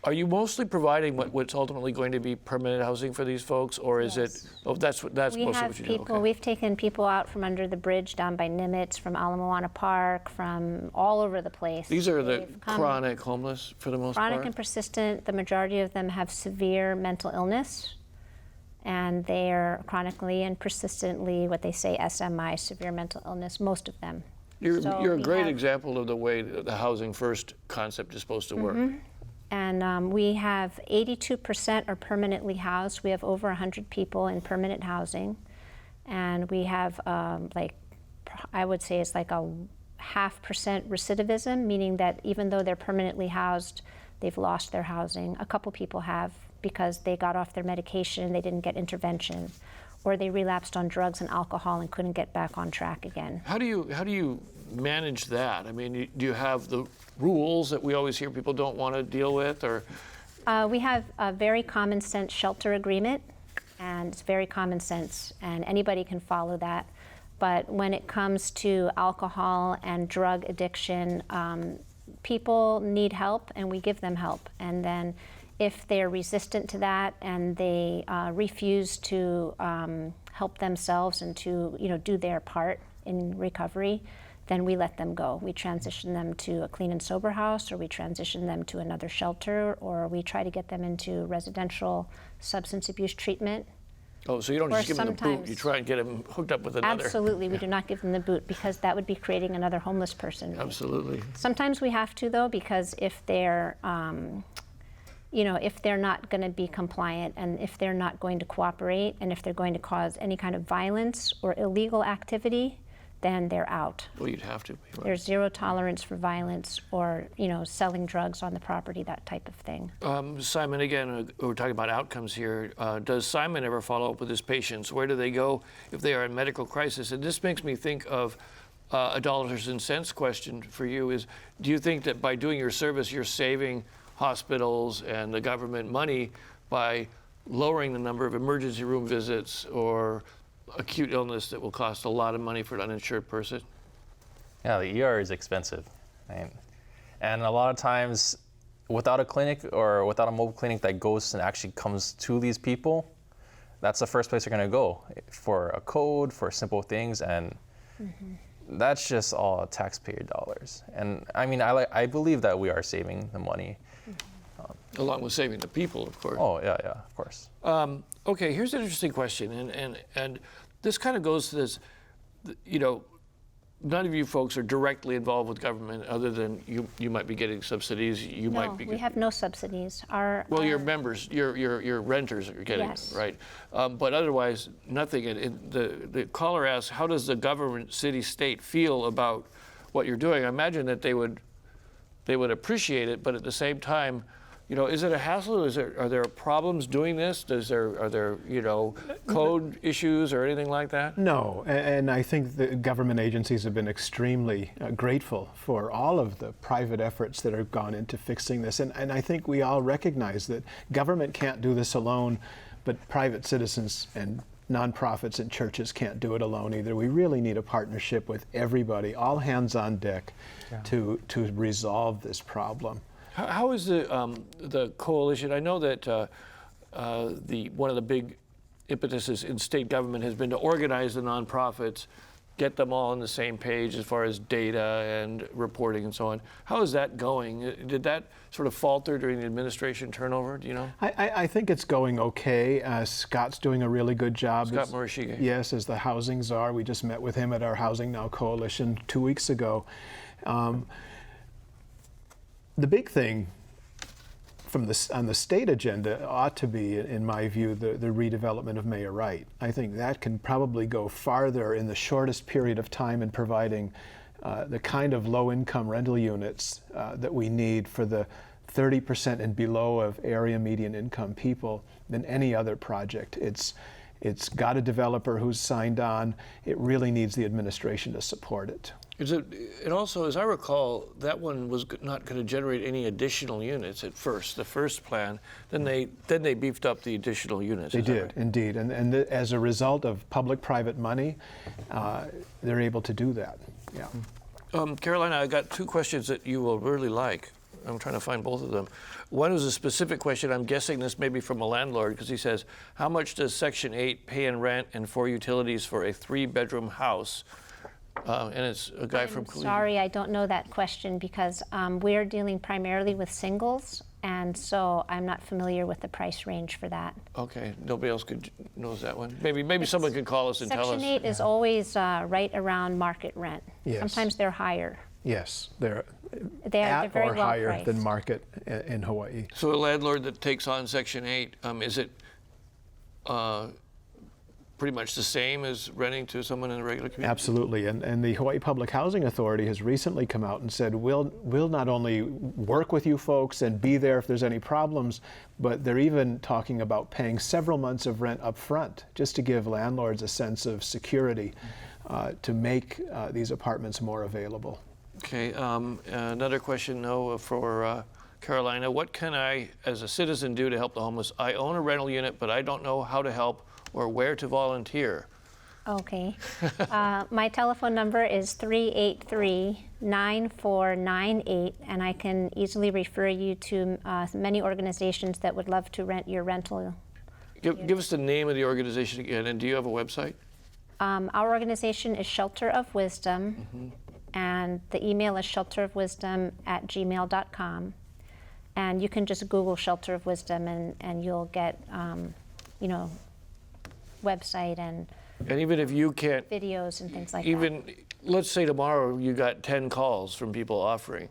Are you mostly providing what's ultimately going to be permanent housing for these folks, or is it? Yes. Oh, that's We mostly have what you people, do. Okay. we've taken people out from under the bridge down by Nimitz, from Ala Moana Park, from all over the place. These are the They've come chronic homeless for the most chronic part. and persistent. The majority of them have severe mental illness, and they're chronically and persistently what they say SMI, severe mental illness, most of them. You're a we great have- example of the way the housing first concept is supposed to work. And we have 82% are permanently housed. We have over 100 people in permanent housing. And we have I would say it's like a 0.5% recidivism, meaning that even though they're permanently housed, they've lost their housing. A couple people have, because they got off their medication, they didn't get intervention, or they relapsed on drugs and alcohol and couldn't get back on track again. How do you manage that? I mean, do you have the rules that we always hear people don't want to deal with, or? We have a very common sense shelter agreement, and it's very common sense, and anybody can follow that. But when it comes to alcohol and drug addiction, people need help, and we give them help. And then if they're resistant to that and they refuse to help themselves and to do their part in recovery, then we let them go. We transition them to a clean and sober house, or we transition them to another shelter, or we try to get them into residential substance abuse treatment. Oh, so you don't Or just give them the boot, sometimes- you try and get them hooked up with another. Absolutely, we do not give them the boot, because that would be creating another homeless person. Absolutely. Sometimes we have to, though, because if they're if they're not going to be compliant, and if they're not going to cooperate, and if they're going to cause any kind of violence or illegal activity, then they're out. Well, you'd have to be. Right? There's zero tolerance for violence or selling drugs on the property, that type of thing. Simon, again, we're talking about outcomes here. Does Simon ever follow up with his patients? Where do they go if they are in medical crisis? And this makes me think of a dollars and cents question for you is, do you think that by doing your service, you're saving hospitals and the government money by lowering the number of emergency room visits or acute illness that will cost a lot of money for an uninsured person? Yeah, the ER is expensive. And a lot of times, without a clinic or without a mobile clinic that goes and actually comes to these people, that's the first place they're going to go for a code, for simple things. And that's just all taxpayer dollars. And I mean, I believe that we are saving the money. Along with saving the people, of course. Oh, yeah, of course. Okay, here's an interesting question, and this kind of goes to this, none of you folks are directly involved with government other than you might be getting subsidies, you might be. We have no subsidies. Well, your members, your renters are getting, Yes. right? But otherwise, nothing. The caller asks, how does the government, city, state feel about what you're doing? I imagine that they would appreciate it, but at the same time, is it a hassle? Are there problems doing this? Are there code issues or anything like that? No, and I think the government agencies have been extremely grateful for all of the private efforts that have gone into fixing this. And I think we all recognize that government can't do this alone, but private citizens and nonprofits and churches can't do it alone either. We really need a partnership with everybody, all hands on deck, to resolve this problem. How is the coalition? I know that one of the big impetuses in state government has been to organize the nonprofits, get them all on the same page as far as data and reporting and so on. How is that going? Did that sort of falter during the administration turnover? Do you know? I think it's going okay. Scott's doing a really good job. Scott Morishige. Yes, as the housing czar. We just met with him at our Housing Now Coalition 2 weeks ago. The big thing on the state agenda ought to be, in my view, the redevelopment of Mayor Wright. I think that can probably go farther in the shortest period of time in providing the kind of low-income rental units that we need for the 30% and below of area median income people than any other project. It's got a developer who's signed on. It really needs the administration to support it. And also, as I recall, that one was not going to generate any additional units at first, the first plan. Then they beefed up the additional units. They did, right? indeed. And as a result of public-private money, they're able to do that. Yeah. Carolina, I got two questions that you will really like. I'm trying to find both of them. One was a specific question. I'm guessing this may be from a landlord because he says, how much does Section 8 pay in rent and for utilities for a 3-bedroom house? And it's a guy from Cleveland. Sorry, I don't know that question because we're dealing primarily with singles, and so I'm not familiar with the price range for that. Okay, nobody else knows that one. Maybe someone could call us and tell us. Section 8 is always right around market rent. Yes. Sometimes they're higher. Yes, they're They're at very or well higher priced. than market in Hawaii. So a landlord that takes on Section 8, is it pretty much the same as renting to someone in the regular community? Absolutely, and the Hawaii Public Housing Authority has recently come out and said, we'll not only work with you folks and be there if there's any problems, but they're even talking about paying several months of rent up front, just to give landlords a sense of security to make these apartments more available. Okay, another question, though, for Carolina. What can I, as a citizen, do to help the homeless? I own a rental unit, but I don't know how to help or where to volunteer. Okay. My telephone number is 383-9498, and I can easily refer you to many organizations that would love to rent your rental. Give us the name of the organization again, and do you have a website? Our organization is Shelter of Wisdom, and the email is shelterofwisdom@gmail.com. And you can just Google Shelter of Wisdom, and you'll get, website and even if you can't, videos and things like even, let's say tomorrow you got 10 calls from people offering,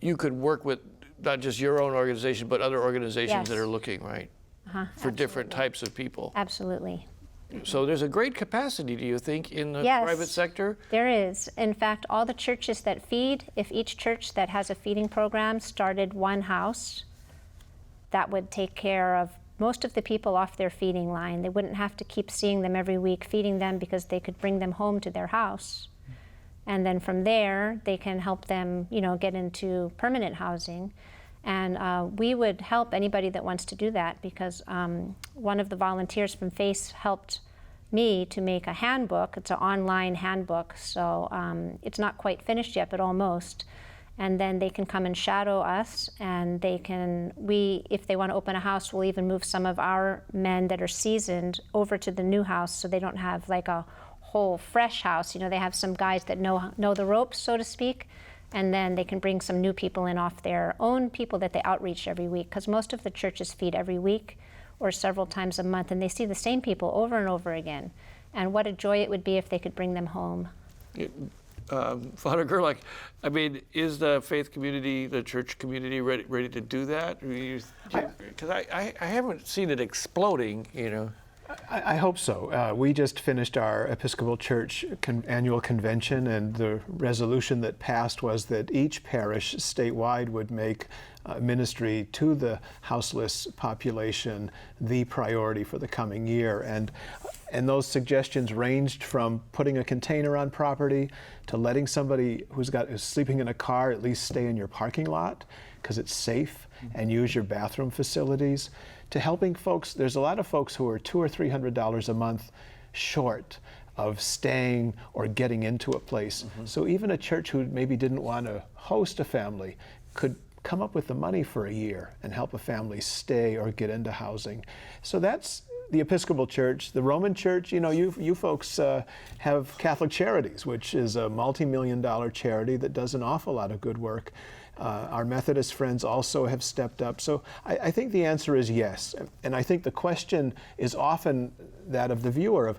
you could work with not just your own organization, but other organizations that Yes. are looking, right? For absolutely. different types of people. Absolutely. So there's a great capacity, do you think, in the Yes. private sector? There is. In fact, all the churches that feed, if each church that has a feeding program started one house, that would take care of most of the people off their feeding line. They wouldn't have to keep seeing them every week, feeding them, because they could bring them home to their house. And then from there, they can help them, get into permanent housing. And we would help anybody that wants to do that, because one of the volunteers from FACE helped me to make a handbook. It's an online handbook, so it's not quite finished yet, but almost. And then they can come and shadow us, and if they want to open a house, we'll even move some of our men that are seasoned over to the new house, so they don't have like a whole fresh house. They have some guys that know the ropes, so to speak, and then they can bring some new people in off their own people that they outreach every week, because most of the churches feed every week or several times a month, and they see the same people over and over again. And what a joy it would be if they could bring them home. Father Gerlach, is the faith community, the church community ready to do that? Because I haven't seen it exploding, I hope so. We just finished our Episcopal Church annual convention, and the resolution that passed was that each parish statewide would make ministry to the houseless population the priority for the coming year. And those suggestions ranged from putting a container on property to letting somebody who's sleeping in a car at least stay in your parking lot because it's safe and use your bathroom facilities, to helping folks. There's a lot of folks who are $200 or $300 a month short of staying or getting into a place. So even a church who maybe didn't want to host a family could come up with the money for a year and help a family stay or get into housing. So that's the Episcopal Church. The Roman Church, you folks have Catholic Charities, which is a multi-million-dollar charity that does an awful lot of good work. Our Methodist friends also have stepped up. So I think the answer is yes. And I think the question is often that of the viewer of,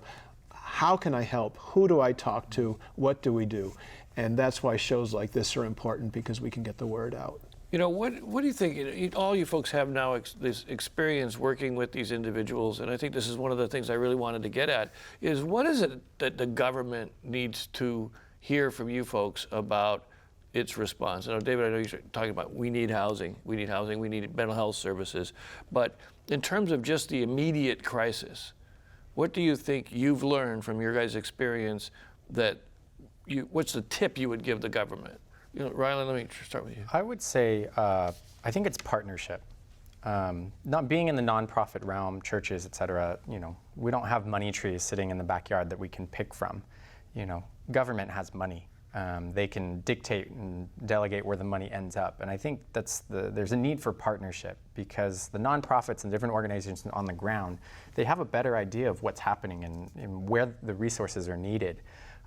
how can I help? Who do I talk to? What do we do? And that's why shows like this are important, because we can get the word out. What do you think? All you folks have now this experience working with these individuals, and I think this is one of the things I really wanted to get at, is what is it that the government needs to hear from you folks about its response? David, I know you're talking about we need housing, we need mental health services, but in terms of just the immediate crisis, what do you think you've learned from your guys' experience what's the tip you would give the government? Rylan, let me start with you. I would say, I think it's partnership. Not being in the nonprofit realm, churches, et cetera, we don't have money trees sitting in the backyard that we can pick from. Government has money. They can dictate and delegate where the money ends up. And I think there's a need for partnership, because the nonprofits and different organizations on the ground, they have a better idea of what's happening and where the resources are needed.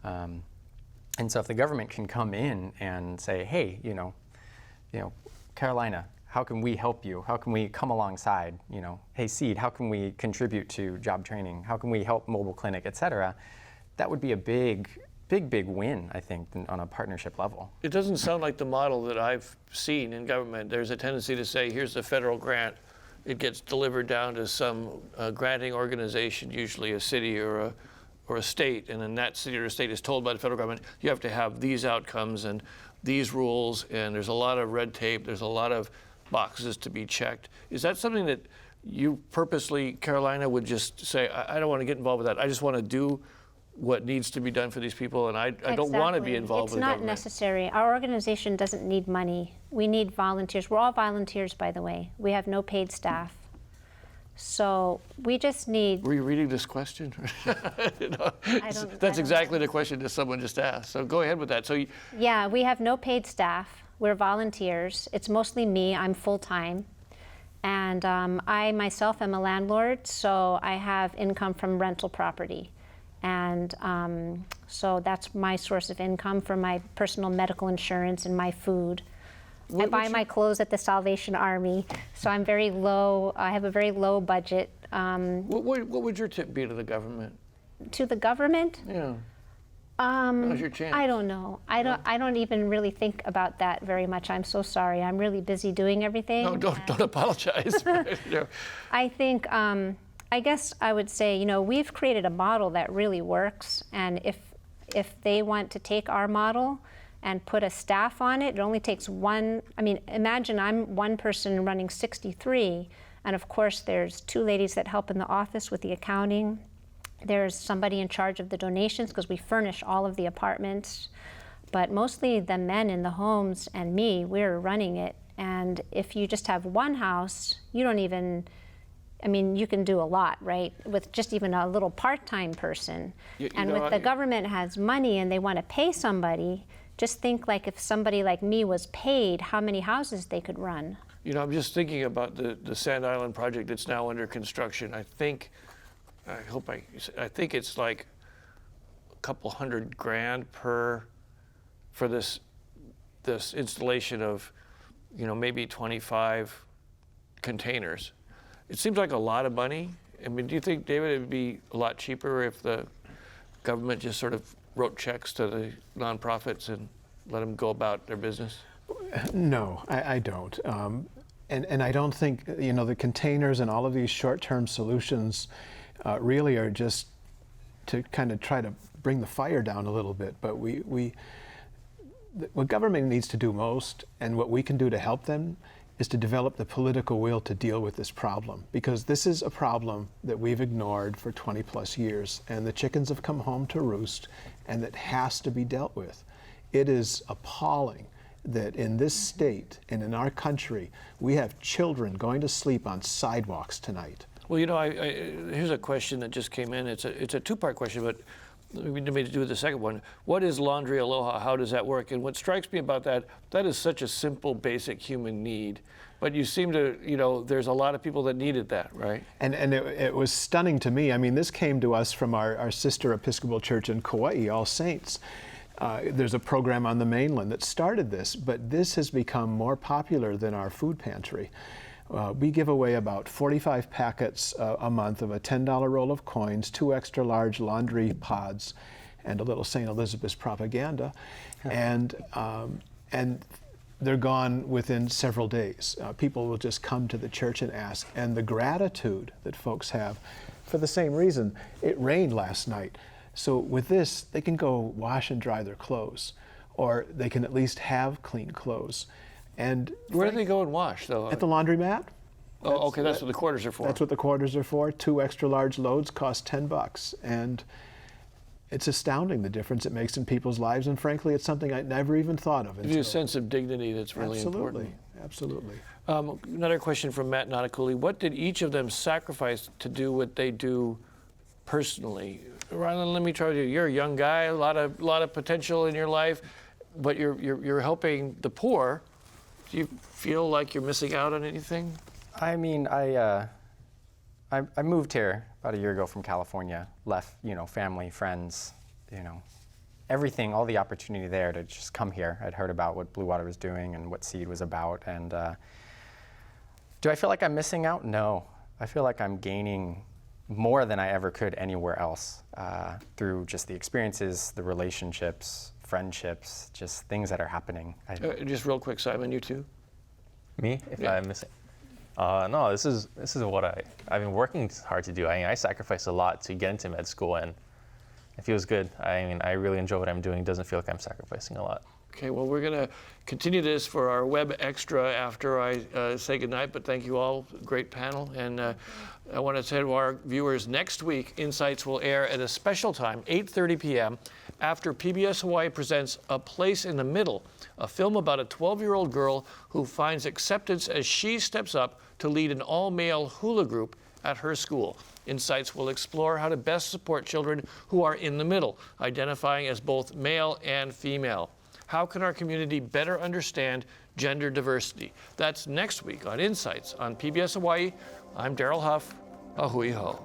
And so if the government can come in and say, hey, Carolina, how can we help you? How can we come alongside? Hey, Seed, how can we contribute to job training? How can we help mobile clinic, et cetera? That would be a big win, I think, on a partnership level. It doesn't sound like the model that I've seen in government. There's a tendency to say, here's the federal grant. It gets delivered down to some granting organization, usually a city or a state, and then that city or state is told by the federal government, you have to have these outcomes and these rules, and there's a lot of red tape, there's a lot of boxes to be checked. Is that something that you purposely, Carolina, would just say, I don't want to get involved with that. I just want to do what needs to be done for these people, and I don't want to be involved with government. It's not necessary. Our organization doesn't need money. We need volunteers. We're all volunteers, by the way. We have no paid staff. So we just need... Were you reading this question? That's exactly the question that someone just asked. So go ahead with that. Yeah, we have no paid staff. We're volunteers. It's mostly me. I'm full-time. And I myself am a landlord, so I have income from rental property. And so that's my source of income for my personal medical insurance and my food. I buy my clothes at the Salvation Army, so I'm very low. I have a very low budget. What would your tip be to the government? To the government? Yeah. Now's your chance. I don't know. I don't even really think about that very much. I'm so sorry. I'm really busy doing everything. No, don't apologize. I think, I guess I would say, we've created a model that really works, and if they want to take our model and put a staff on it, it only takes one. Imagine I'm one person running 63, and of course there's 2 ladies that help in the office with the accounting. There's somebody in charge of the donations, because we furnish all of the apartments, but mostly the men in the homes and me, we're running it. And if you just have one house, you don't even, you can do a lot, right? With just even a little part-time person. The government has money and they want to pay somebody, just think like if somebody like me was paid, how many houses they could run. I'm just thinking about the Sand Island project that's now under construction. I think it's like a couple $100,000 for this installation of, maybe 25 containers. It seems like a lot of money. Do you think, David, it would be a lot cheaper if the government just sort of wrote checks to the nonprofits and let them go about their business? No, I don't. And I don't think, the containers and all of these short-term solutions really are just to kind of try to bring the fire down a little bit. But what government needs to do most, and what we can do to help them, is to develop the political will to deal with this problem, because this is a problem that we've ignored for 20 plus years, and the chickens have come home to roost, and that has to be dealt with. It is appalling that in this state and in our country, we have children going to sleep on sidewalks tonight. Well, here's a question that just came in. It's a 2-part question, but we need to do with the second one. What is Laundry Aloha? How does that work? And what strikes me about that is such a simple, basic human need. But you seem to, there's a lot of people that needed that, right? And it was stunning to me. This came to us from our sister Episcopal Church in Kauai, All Saints. There's a program on the mainland that started this, but this has become more popular than our food pantry. We give away about 45 packets a month of a $10 roll of coins, 2 extra large laundry pods, and a little St. Elizabeth's propaganda. And they're gone within several days. People will just come to the church and ask. And the gratitude that folks have, for the same reason, it rained last night. So with this, they can go wash and dry their clothes, or they can at least have clean clothes. And where do they go and wash, though? At the laundromat. Oh, okay, that's what the quarters are for. That's what the quarters are for. 2 extra large loads cost $10. And it's astounding the difference it makes in people's lives. And frankly, it's something I never even thought of. Gives you a sense of dignity that's really important. Absolutely. Another question from Matt Notakuli. What did each of them sacrifice to do what they do personally? Rylan, let me try with you. You're a young guy, a lot of potential in your life, but you're helping the poor. Do you feel like you're missing out on anything? I mean, I moved here about a year ago from California, left, family, friends, everything, all the opportunity there to just come here. I'd heard about what Blue Water was doing and what Seed was about. And do I feel like I'm missing out? No. I feel like I'm gaining more than I ever could anywhere else through just the experiences, the relationships, friendships, just things that are happening. Just real quick, Simon, you too? Me? If Yeah. I'm missing? No, this is what I've been working hard to do. I sacrificed a lot to get into med school, and it feels good. I really enjoy what I'm doing. It doesn't feel like I'm sacrificing a lot. Okay, well, we're going to continue this for our web extra after I say goodnight, but thank you all. Great panel. And I want to say to our viewers, next week, Insights will air at a special time, 8:30 p.m., after PBS Hawaii presents A Place in the Middle, a film about a 12-year-old girl who finds acceptance as she steps up to lead an all-male hula group at her school. Insights will explore how to best support children who are in the middle, identifying as both male and female. How can our community better understand gender diversity? That's next week on Insights on PBS Hawaii. I'm Daryl Huff. A hui ho.